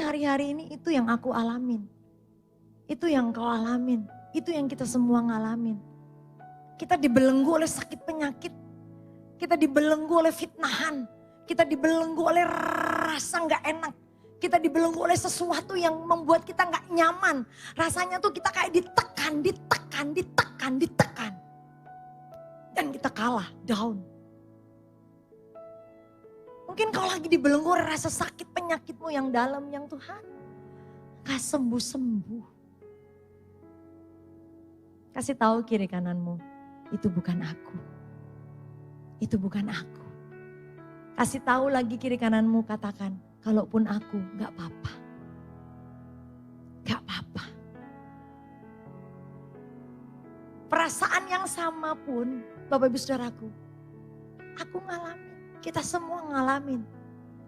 hari-hari ini itu yang aku alamin. Itu yang kau alamin. Itu yang kita semua ngalamin. Kita dibelenggu oleh sakit penyakit. Kita dibelenggu oleh fitnahan. Kita dibelenggu oleh rasa gak enak. Kita dibelenggu oleh sesuatu yang membuat kita gak nyaman. Rasanya tuh kita kayak ditekan. Dan kita kalah, down. Mungkin kau lagi dibelenggu oleh rasa sakit penyakitmu yang dalam, yang Tuhan gak sembuh-sembuh. Kasih tahu kiri kananmu, itu bukan aku. Itu bukan aku. Kasih tahu lagi kiri kananmu, katakan, kalaupun aku gak apa-apa. Gak apa-apa. Perasaan yang sama pun, Bapak Ibu Saudaraku, aku ngalamin, kita semua ngalamin.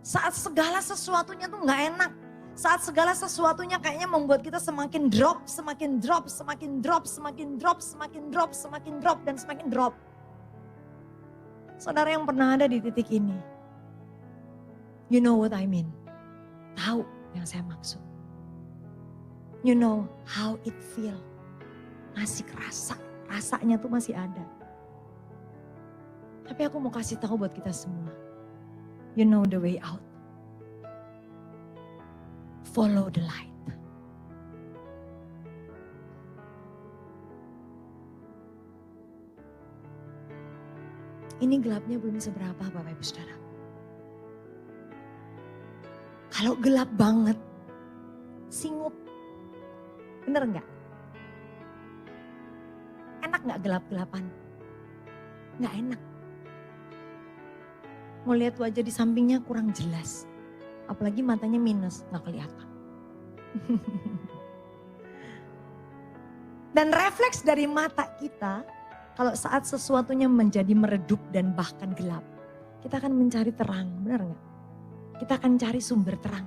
Saat segala sesuatunya tuh gak enak. Saat segala sesuatunya kayaknya membuat kita semakin drop, dan semakin drop. Saudara yang pernah ada di titik ini, you know what I mean. Tahu yang saya maksud. You know how it feel. Masih kerasa, rasanya tuh masih ada. Tapi aku mau kasih tahu buat kita semua. You know the way out. Follow the light. Ini gelapnya belum seberapa Bapak Ibu Saudara. Kalau gelap banget, singup. Bener enggak? Enak enggak gelap-gelapan? Enggak enak. Mau lihat wajah di sampingnya kurang jelas. Apalagi matanya minus, enggak kelihatan. Dan refleks dari mata kita, kalau saat sesuatunya menjadi meredup dan bahkan gelap, kita akan mencari terang, benar enggak? Kita akan cari sumber terang.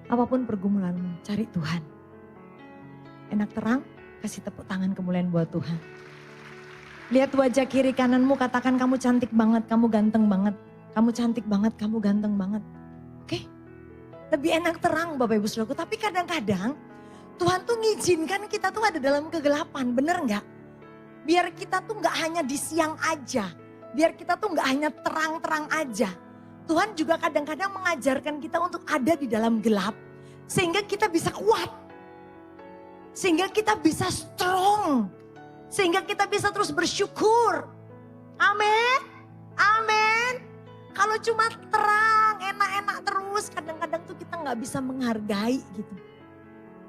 Apapun pergumulanmu, cari Tuhan. Enak terang, kasih tepuk tangan kemuliaan buat Tuhan. Lihat wajah kiri kananmu, katakan kamu cantik banget, kamu ganteng banget. Kamu cantik banget, kamu ganteng banget. Oke? Lebih enak terang Bapak Ibu Saudaraku, tapi kadang-kadang Tuhan tuh ngizinkan kita tuh ada dalam kegelapan, bener nggak? Biar kita tuh nggak hanya di siang aja, biar kita tuh nggak hanya terang-terang aja. Tuhan juga kadang-kadang mengajarkan kita untuk ada di dalam gelap, sehingga kita bisa kuat, sehingga kita bisa strong, sehingga kita bisa terus bersyukur. Amin, amin. Kalau cuma terang, enak-enak terus, kadang-kadang tuh kita nggak bisa menghargai gitu.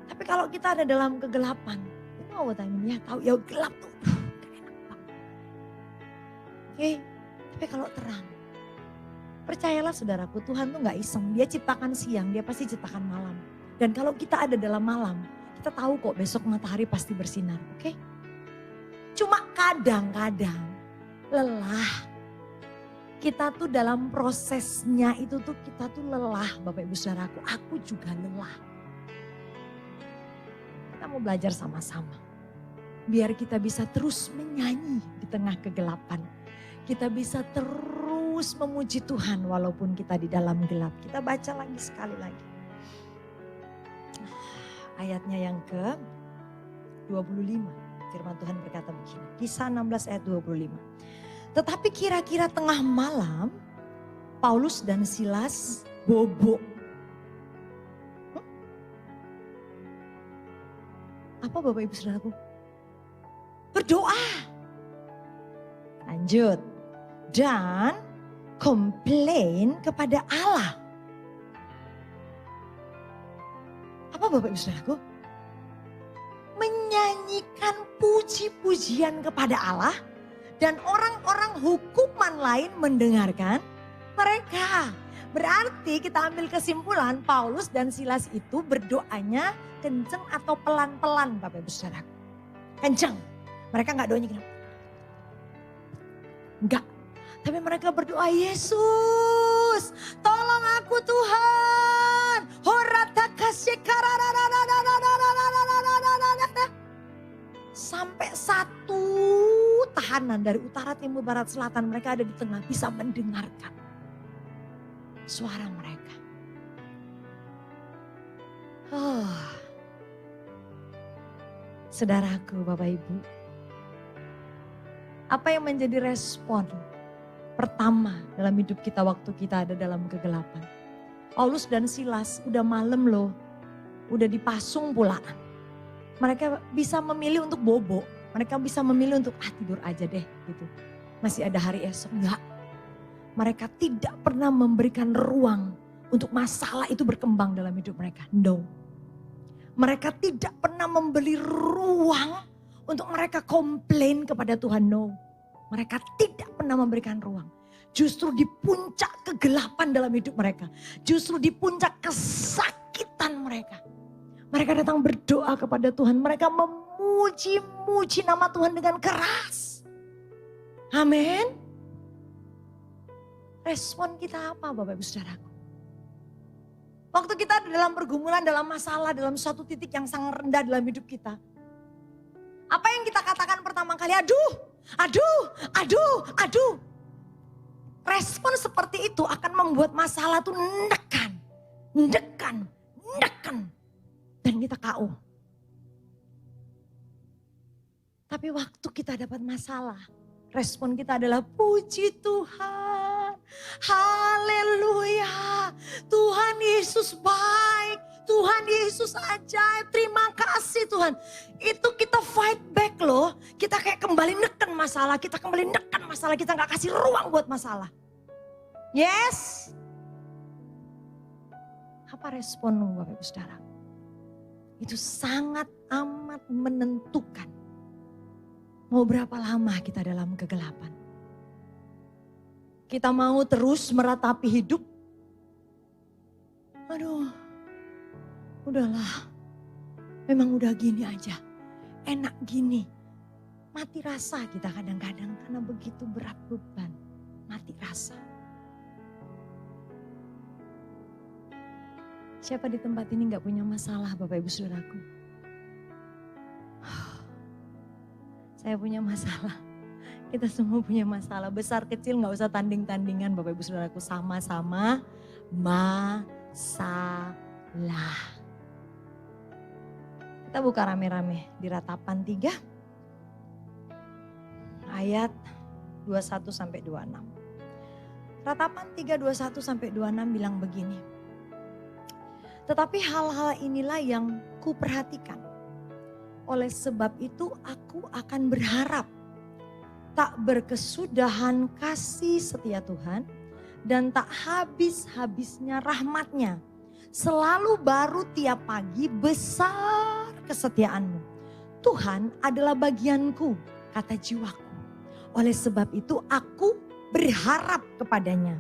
Tapi kalau kita ada dalam kegelapan, you know what I mean, ya tahu ya gelap tuh, gak enak banget. Oke, tapi kalau terang, percayalah saudaraku, Tuhan tuh gak iseng, dia ciptakan siang, dia pasti ciptakan malam. Dan kalau kita ada dalam malam, kita tahu kok besok matahari pasti bersinar, oke? Cuma kadang-kadang lelah. Kita tuh dalam prosesnya itu tuh kita tuh lelah Bapak Ibu Saudaraku, aku juga lelah. Kita mau belajar sama-sama. Biar kita bisa terus menyanyi di tengah kegelapan. Kita bisa terus memuji Tuhan walaupun kita di dalam gelap. Kita baca lagi sekali lagi. Ayatnya yang ke 25. Firman Tuhan berkata begini. Kisah 16 ayat 25. Tetapi kira-kira tengah malam Paulus dan Silas bobo. Apa Bapak Ibu Saudaraku? Berdoa. Lanjut. Dan komplain kepada Allah. Apa Bapak Ibu Saudaraku? Menyanyikan puji-pujian kepada Allah. Dan orang-orang hukuman lain mendengarkan mereka. Berarti kita ambil kesimpulan Paulus dan Silas itu berdoanya kenceng atau pelan-pelan Bapak Ibu Saudara. Kenceng. Mereka gak doanya gini. Enggak. Tapi mereka berdoa, Yesus tolong aku Tuhan. Sampai satu tahanan dari utara, timur, barat, selatan mereka ada di tengah bisa mendengarkan. suara mereka. Oh. Saudaraku, Bapak Ibu, apa yang menjadi respon pertama dalam hidup kita waktu kita ada dalam kegelapan? Paulus dan Silas udah malam loh, udah dipasung pula. Mereka bisa memilih untuk bobo, mereka bisa memilih untuk tidur aja deh gitu. Masih ada hari esok, enggak. Mereka tidak pernah memberikan ruang untuk masalah itu berkembang dalam hidup mereka, no. Mereka tidak pernah memberi ruang untuk mereka komplain kepada Tuhan, no. Mereka tidak pernah memberikan ruang. Justru di puncak kegelapan dalam hidup mereka. Justru di puncak kesakitan mereka. Mereka datang berdoa kepada Tuhan. Mereka memuji-muji nama Tuhan dengan keras. Amin. Respon kita apa Bapak Ibu Saudaraku? Waktu kita dalam pergumulan, dalam masalah, dalam suatu titik yang sangat rendah dalam hidup kita. Apa yang kita katakan pertama kali? Aduh, aduh, aduh, aduh. Respon seperti itu akan membuat masalah itu nekan. Dan kita KO. Tapi waktu kita dapat masalah, respon kita adalah puji Tuhan. Haleluya. Tuhan Yesus baik. Tuhan Yesus ajaib. Terima kasih Tuhan. Itu kita fight back loh. Kita kayak kembali neken masalah. Kita kembali neken masalah. Kita gak kasih ruang buat masalah. Yes. Apa responmu Bapak Ibu Saudara? Itu sangat amat menentukan. Mau berapa lama kita dalam kegelapan. Kita mau terus meratapi hidup. Aduh, udahlah. Memang udah gini aja. Enak gini. Mati rasa kita kadang-kadang karena begitu berat beban. Mati rasa. Siapa di tempat ini gak punya masalah Bapak Ibu Saudaraku? Saya punya masalah. Kita semua punya masalah. Besar kecil gak usah tanding-tandingan Bapak Ibu Saudaraku. Sama-sama masalah. Kita buka rame-rame di Ratapan 3 ayat 21 sampai 26. Ratapan 3 21 sampai 26 bilang begini. Tetapi hal-hal inilah yang kuperhatikan. Oleh sebab itu aku akan berharap. Tak berkesudahan kasih setia Tuhan. Dan tak habis-habisnya rahmatnya. Selalu baru tiap pagi besar kesetiaanmu. Tuhan adalah bagianku, kata jiwaku. Oleh sebab itu aku berharap kepadanya.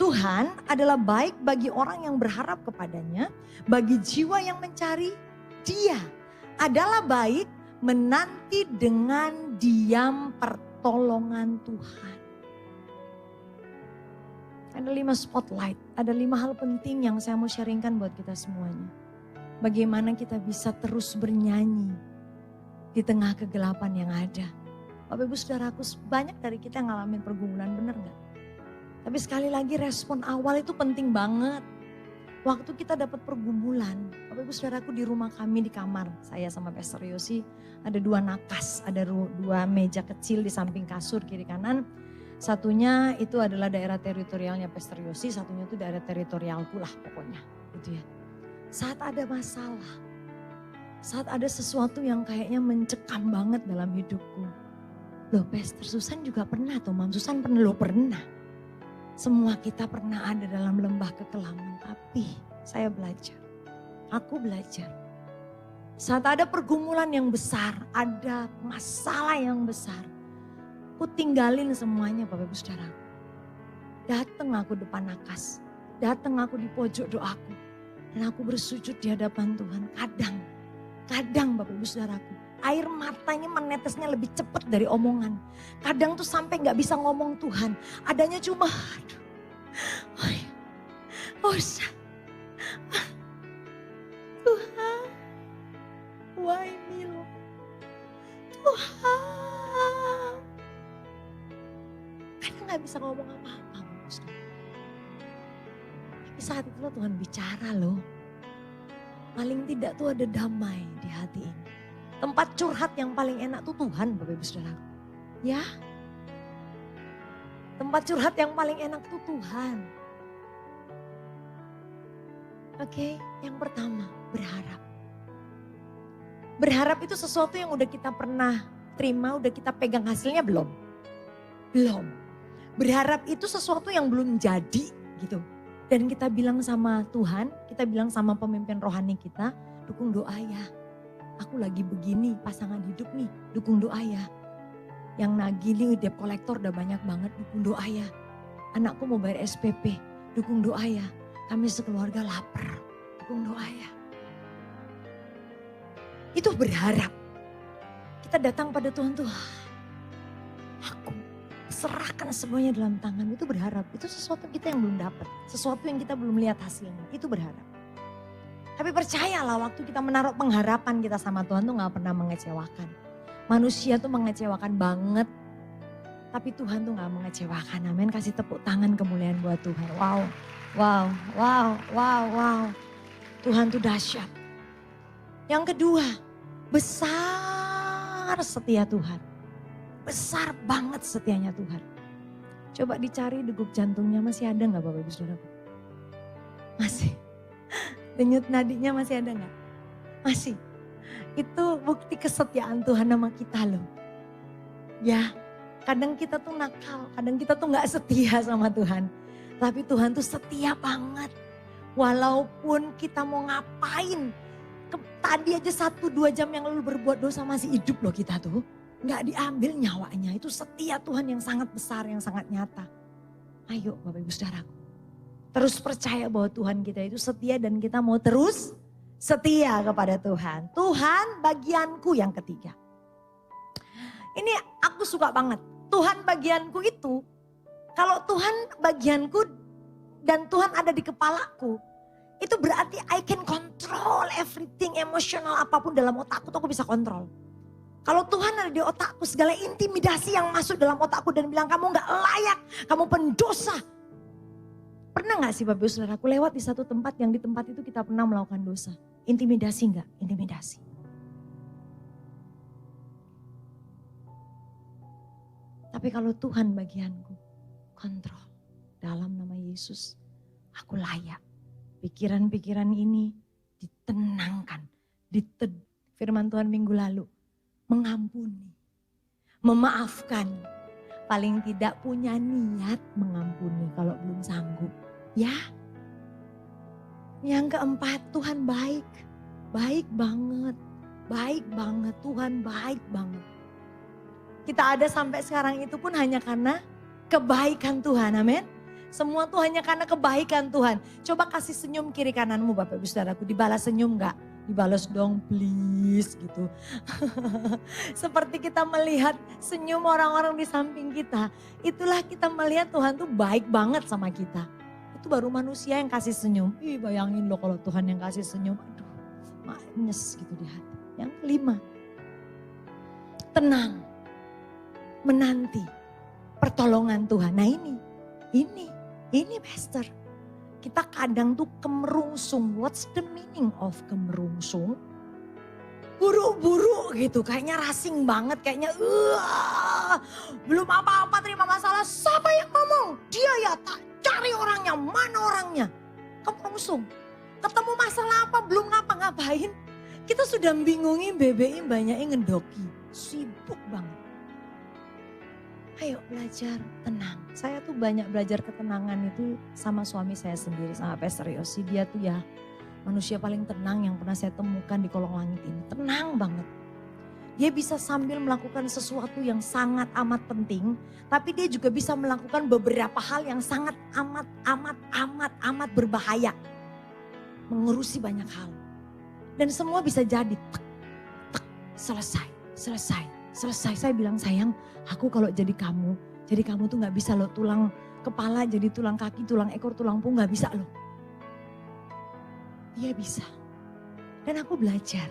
Tuhan adalah baik bagi orang yang berharap kepadanya, bagi jiwa yang mencari Dia. Adalah baik menanti dengan diam pertolongan Tuhan. Ada 5 spotlight, ada 5 hal penting yang saya mau sharingkan buat kita semuanya. Bagaimana kita bisa terus bernyanyi di tengah kegelapan yang ada. Bapak Ibu Saudaraku, banyak dari kita yang ngalamin pergumulan, bener gak? Tapi sekali lagi respon awal itu penting banget. Waktu kita dapat pergumulan, Bapak Ibu Saudaraku di rumah kami di kamar, saya sama Pastor Yosi ada 2 nakas, ada 2 meja kecil di samping kasur kiri kanan. Satunya itu adalah daerah teritorialnya Pastor Yosi, satunya itu daerah teritorialku lah pokoknya. Gitu ya. Saat ada masalah, saat ada sesuatu yang kayaknya mencekam banget dalam hidupku. Loh Pastor Susan juga pernah tuh, Mam Susan pernah, lo pernah. Semua kita pernah ada dalam lembah kekelaman, tapi saya belajar, aku belajar. Saat ada pergumulan yang besar, ada masalah yang besar, aku tinggalin semuanya Bapak Ibu Saudara. Datang aku depan nakas, datang aku di pojok doaku, dan aku bersujud di hadapan Tuhan. Kadang Bapak Ibu Saudaraku, air matanya menetesnya lebih cepat dari omongan. Kadang tuh sampai gak bisa ngomong Tuhan. Adanya cuma, Tuhan, why me Lord? Tuhan. Kadang gak bisa ngomong apa-apa. saat itulah Tuhan bicara loh. Paling tidak tuh ada damai di hati ini. Tempat curhat yang paling enak tuh Tuhan Bapak Ibu Saudara. Ya. Tempat curhat yang paling enak tuh Tuhan. Oke, yang pertama berharap. Berharap itu sesuatu yang udah kita pernah terima, udah kita pegang hasilnya belum? Belum. Berharap itu sesuatu yang belum jadi gitu. Dan kita bilang sama Tuhan, kita bilang sama pemimpin rohani kita, dukung doa ya. Aku lagi begini, pasangan hidup nih, dukung doa ya. Yang nagih nih debt kolektor udah banyak banget, dukung doa ya. Anakku mau bayar SPP, dukung doa ya. Kami sekeluarga lapar, dukung doa ya. Itu berharap. Kita datang pada Tuhan tuh, aku serahkan semuanya dalam tangan, itu berharap. Itu sesuatu kita yang belum dapat, sesuatu yang kita belum lihat hasilnya, itu berharap. Tapi percayalah waktu kita menaruh pengharapan kita sama Tuhan tuh gak pernah mengecewakan. Manusia tuh mengecewakan banget, tapi Tuhan tuh gak mengecewakan. Amin, kasih tepuk tangan kemuliaan buat Tuhan. Wow, wow, wow, wow, wow. Tuhan tuh dahsyat. Yang kedua, besar setia Tuhan. Besar banget setianya Tuhan. Coba dicari degup jantungnya masih ada gak Bapak Ibu Saudara? Masih. Denyut nadinya masih ada gak? Masih. Itu bukti kesetiaan Tuhan sama kita loh. Ya, kadang kita tuh nakal, kadang kita tuh gak setia sama Tuhan. Tapi Tuhan tuh setia banget. Walaupun kita mau ngapain. Tadi aja 1-2 jam yang lalu berbuat dosa masih hidup loh kita tuh. Gak diambil nyawanya, itu setia Tuhan yang sangat besar, yang sangat nyata. Ayo Bapak Ibu Saudaraku. Terus percaya bahwa Tuhan kita itu setia dan kita mau terus setia kepada Tuhan. Tuhan bagianku yang ketiga. Ini aku suka banget. Tuhan bagianku itu, kalau Tuhan bagianku dan Tuhan ada di kepalaku, itu berarti I can control everything, emosional apapun dalam otakku tuh aku bisa kontrol. Kalau Tuhan ada di otakku, segala intimidasi yang masuk dalam otakku dan bilang kamu gak layak, kamu pendosa. Pernah gak sih Bapak Ibu Saudaraku lewat di satu tempat yang di tempat itu kita pernah melakukan dosa? Intimidasi gak? Intimidasi. Tapi kalau Tuhan bagianku, kontrol. Dalam nama Yesus, aku layak. Pikiran-pikiran ini ditenangkan. Firman Tuhan minggu lalu. Mengampuni. Memaafkan. Paling tidak punya niat mengampuni kalau belum sanggup. Ya. Yang keempat, Tuhan baik. Baik banget. Baik banget. Tuhan baik banget. Kita ada sampai sekarang itu pun hanya karena kebaikan Tuhan. Amin. Semua tuh hanya karena kebaikan Tuhan. Coba kasih senyum kiri kananmu Bapak Ibu Saudaraku. Dibalas senyum gak? Dibalas dong please gitu. Seperti kita melihat senyum orang-orang di samping kita. Itulah kita melihat Tuhan tuh baik banget sama kita. Itu baru manusia yang kasih senyum. Ih bayangin loh kalau Tuhan yang kasih senyum. Aduh manis gitu di hati. Yang kelima. Tenang. Menanti pertolongan Tuhan. Nah ini Pastor. Kita kadang tuh kemerungsung. What's the meaning of kemerungsung? Buru-buru gitu, kayaknya racing banget, kayaknya belum apa-apa terima masalah. Siapa yang ngomong? Dia ya, tak cari orangnya, mana orangnya? Kemerungsung. Ketemu masalah apa, belum ngapa-ngapain. Kita sudah bingungi BBI banyaknya ngedoki. Sibuk banget. Ayo belajar tenang. Saya tuh banyak belajar ketenangan itu sama suami saya sendiri, sama Pastor Yosi. Dia tuh ya manusia paling tenang yang pernah saya temukan di kolong langit ini. Tenang banget. Dia bisa sambil melakukan sesuatu yang sangat amat penting. Tapi dia juga bisa melakukan beberapa hal yang sangat amat berbahaya. Mengurusi banyak hal. Dan semua bisa jadi selesai. Saya bilang sayang, aku kalau jadi kamu tuh gak bisa loh tulang kepala jadi tulang kaki, tulang ekor, tulang punggung gak bisa loh. Dia bisa. Dan aku belajar.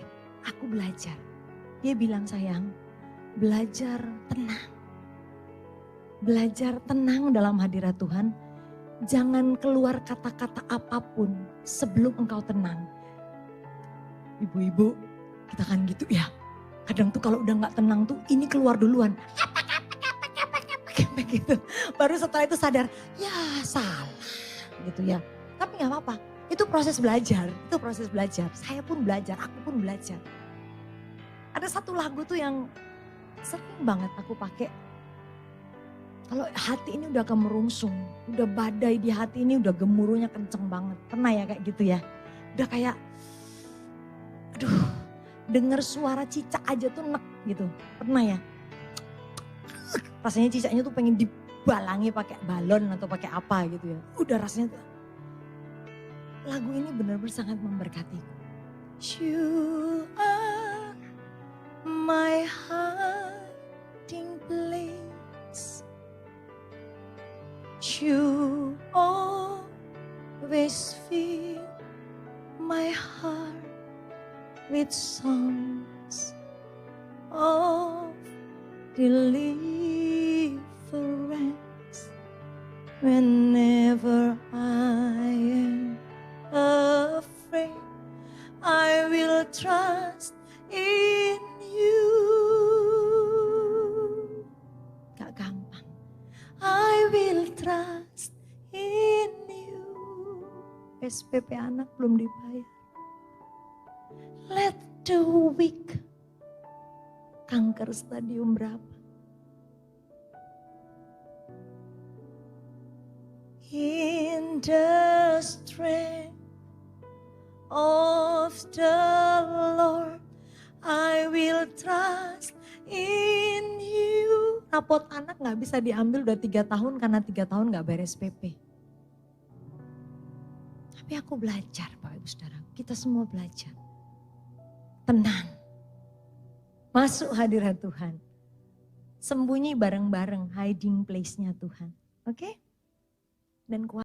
Dia bilang sayang, belajar tenang. Belajar tenang dalam hadirat Tuhan. Jangan keluar kata-kata apapun sebelum engkau tenang. Ibu-ibu, kita kan gitu ya. Kadang tuh kalau udah gak tenang tuh ini keluar duluan. Gitu. Baru setelah itu sadar, ya salah gitu ya. Tapi gak apa-apa, itu proses belajar. Itu proses belajar. Saya pun belajar, aku pun belajar. Ada satu lagu tuh yang sering banget aku pakai. Kalau hati ini udah kemerungsung, udah badai di hati ini udah gemuruhnya kenceng banget. Pernah ya kayak gitu ya? Udah kayak, aduh denger suara cicak aja tuh nek gitu. Pernah ya? Rasanya cicaknya tuh pengen dibalangi pakai balon atau pakai apa gitu ya. Udah rasanya tuh. Lagu ini benar-benar sangat memberkatiku. You are my hiding place. You always fill my heart with songs of deliverance. Whenever I am afraid, I will trust in you. Gak gampang. I will trust in you. SPP anak belum dibayar. Let the weak. Kanker stadium berapa? In the strength of the Lord, I will trust in you. Rapot anak gak bisa diambil udah 3 tahun karena 3 tahun gak bayar SPP. Tapi aku belajar Bapak Ibu Saudara, kita semua belajar. Tenang, masuk hadirat Tuhan. Sembunyi bareng-bareng hiding place-nya Tuhan. Oke? Dan kuat.